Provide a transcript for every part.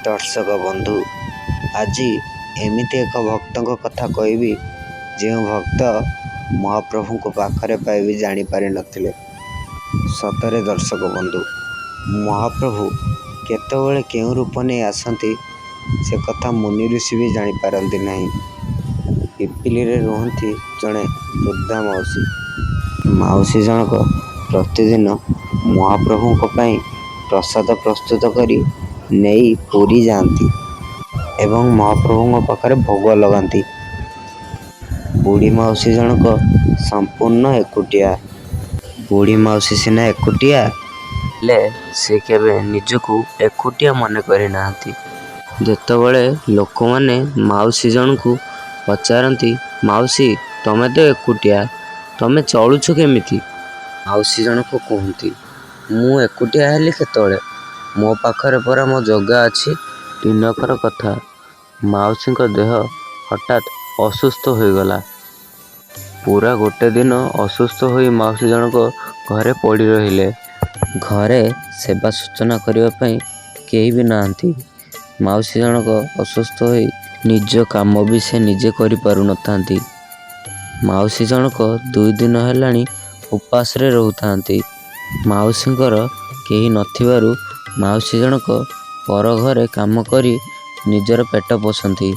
दर्शक बंधु आज एमती एक भक्तों कथा कहबी जो भक्त महाप्रभु को पाखरे पाइबी जापारि नथिले। सतरे दर्शक बंधु महाप्रभु केतबेले केउं रूप नहीं आसती से कथा मुनि ऋषि भी जापारती नहीं। पिपिली रे रुहती जड़े वृद्धा मौसी मौसी जनक प्रतिदिन महाप्रभु प्रसाद प्रस्तुत करी नहीं पुरी जाती एवं महाप्रभु पाखरे भोग लगाती। बुढ़ी मौसी जनक संपूर्ण एकुटिया। बुढ़ी मौसी सिना एकुटिया ले से केबे निजकू एकुटिया मन करि नाहंती। जेतबेले लोक माने मौसी जनकू पचारती मौसी तमे तो एकुटिया तमे चलुछ केमिति? मौसी जनक कहती मु एकुटिया हेली केतबेले मो पाखरे परा मो जगा अछि। दिनकर कथा मौसी देह हठात असुस्थ हो गला। पूरा गोटे दिन असुस्थ हो मौसी जनक घरे पड़ी रहिले। घरे सेवा सूचना करने केही भी नाहंती। मौसी जनक असुस्थ हो निज काम भी से निजे करि पारु नथांती। मौसी जनक 2 दिन हेलाणी उपास रे रहउथांती। मौसींकर केही नथिबारु मौसी जनक पर घरे काम करी निजर पेट पोषंती।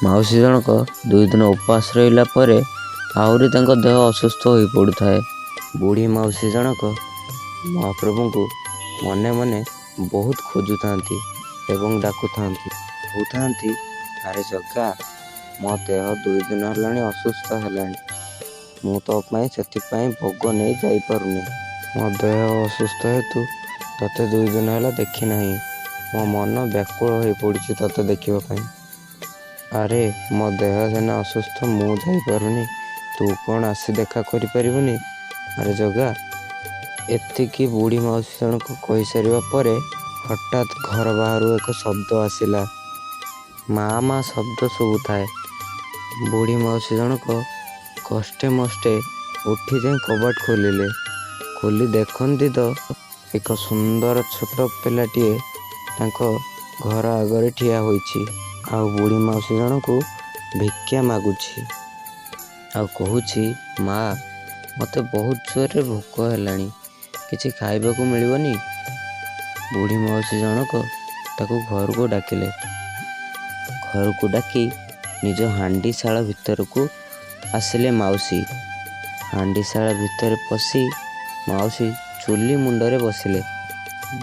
मौसी जनक 2 दिन उपास रहिला परे आहुरी तांको देह असुस्थ हो पड़ुଥାଏ। बुढ़ी मौसी जनक महाप्रभु को मने मने बहुत खोजुथांती एवं डाकुथांती कहउथांती अरे जगा मो देह 2 दिन हेलाणी असुस्थ हेलाणी मु तो से भोग नहीं जाई पारुनी। मो देह असुस्थ हेतु तते 2 दिन है देखी नहीं। मो मन व्याकुल हो पड़ी तते देखा। अरे मो देह सीना असुस्थ मु जाई पारुनी तू कौन आसी देखा करि परिबुनी? अरे जगा एतिकी बुढ़ी मौसी जनक कही सारिबा परे हठात घर बाहर एक शब्द आसिला। माँ माँ शब्द शुभुଥାଏ। बुढ़ी मौसी जनक कष्टे मष्टे उठी जाए कबाट खोलिले। खोली देखती तो एक सुंदर छोट पिलाटीए तांको घर आगरे ठिया होइछि। आ बुढ़ी मौसी जनक भिक्षा मागुछि आ कहूछि माँ मते बहुत जोरे भोक हेलाणी किछि खाइबाकू मिलिबनी? बुढ़ी मौसी जनक ताकू घर को डाकिले। घर को डाकी निज हांडीशाला भितर को आसिले मौसी। हांडीशाला भितर पशी मौसी चुली मुंडरे बसिले।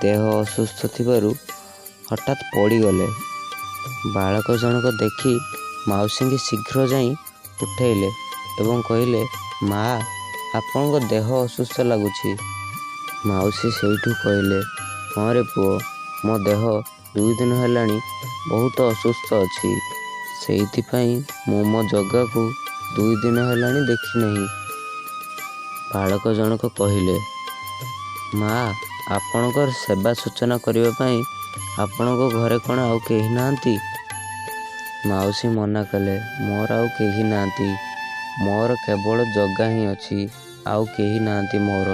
देह असुस्थ थिबारु हठात पड़ी गले। बालक जनक देखी मौसी की शीघ्र जाई उठेले एवं कहले माँ आपनको देह असुस्थ लगुछि। मौसी सेठू कहले हाँ रे पुओ मो देह 2 दिन हेलाणी बहुत असुस्थ अछि सेइथिपाई मु मो जगा को 2 दिन हेलाणी देखी नहीं। बालक जनक कहले माँ आपणकर सेवा सूचना करने पाई आपणको घरे कौन आउ केही नाहंती? मौसी मना कले मोर आउ केही नाहंती मोर केवल जगा ही अछि आउ केही नाहंती मोर।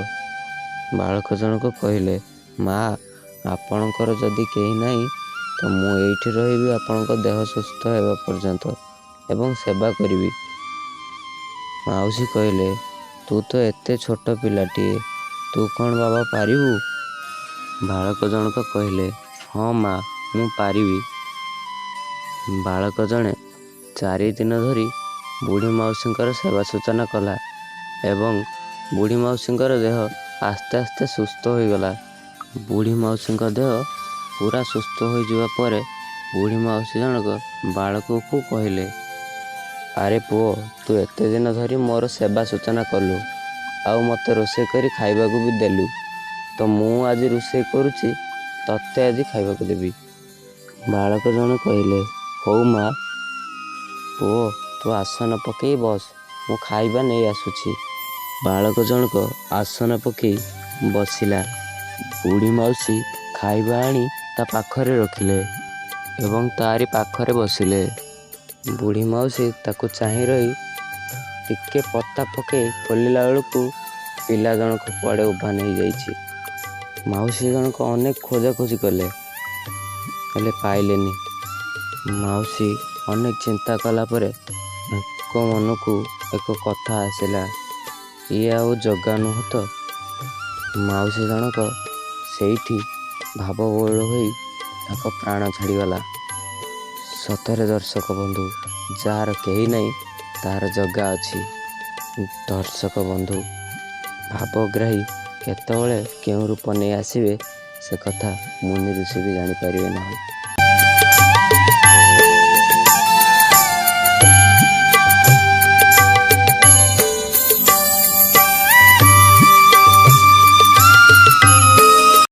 बालक जनक कहले माँ आपणकर जदि केही नहीं तो मु एठी रहिबी आपणको देह सुस्थ हेबा पर्यंत एवं सेवा करिबी। मौसी कहले तू तो एते छोट पिलाटीए तू कौन बाबा पारिबू? बालक जनक कहले हाँ माँ मु पारिबी। बालक जने 4 दिन धरी बुढ़ी मौसींकर सेवा सूचना कला एवं बुढ़ी मौसींकर देह आस्ते आस्ते सुस्थ हो गला। बुढ़ी मौसींकर देह पूरा सुस्थ हो जावा परे बुढ़ी मौसी जनक बालक को कहले अरे पुओ तू एते दिन धरी मोर सेवा सूचना कलु आउ मते रोषे करी खाइबाकू भी देलु तो मु आज रोषे करुछि तते आज खाइबाकू देबी। बालक जने कहले हौ माँ पुओ तू आसन पकई बस मु खाइबा नहीं आसुछि। बालक जनक आसन पकई बसिला। बुढ़ी मौसी खाइबा आनी ता पाखरे रखिले एवं तारी पाखरे बसिले। बुढ़ी मौसी ताकू चाही रही टिके पत्ता पकई खोलिला बेलू पिला जनक कुआड़े उभा नहीं जाइछि। मौसी जनक अनेक खोजा खोजी कले ହେଲେ ପାଇଲେନି। ମାଉସୀ ଅନେକ ଚିନ୍ତା କଲା ପରେ ତାଙ୍କ ମନକୁ ଏକ କଥା ଆସିଲା, ଇଏ ଆଉ ଜଗା ନୁହଁ ତ? ମାଉସୀ ଜଣକ ସେଇଠି ଭାବବିହ୍ୱଳ ହୋଇ ତାଙ୍କ ପ୍ରାଣ ଛାଡ଼ିଗଲା। ସତରେ ଦର୍ଶକ ବନ୍ଧୁ, ଯାହାର କେହି ନାହିଁ ତାହାର ଜଗା ଅଛି। ଦର୍ଶକ ବନ୍ଧୁ, ଭାବଗ୍ରାହୀ କେତେବେଳେ କେଉଁ ରୂପ ନେଇ ଆସିବେ ସେ କଥା ମୁନି ଋଷି ବି ଜାଣିପାରିବେ ନାହିଁ।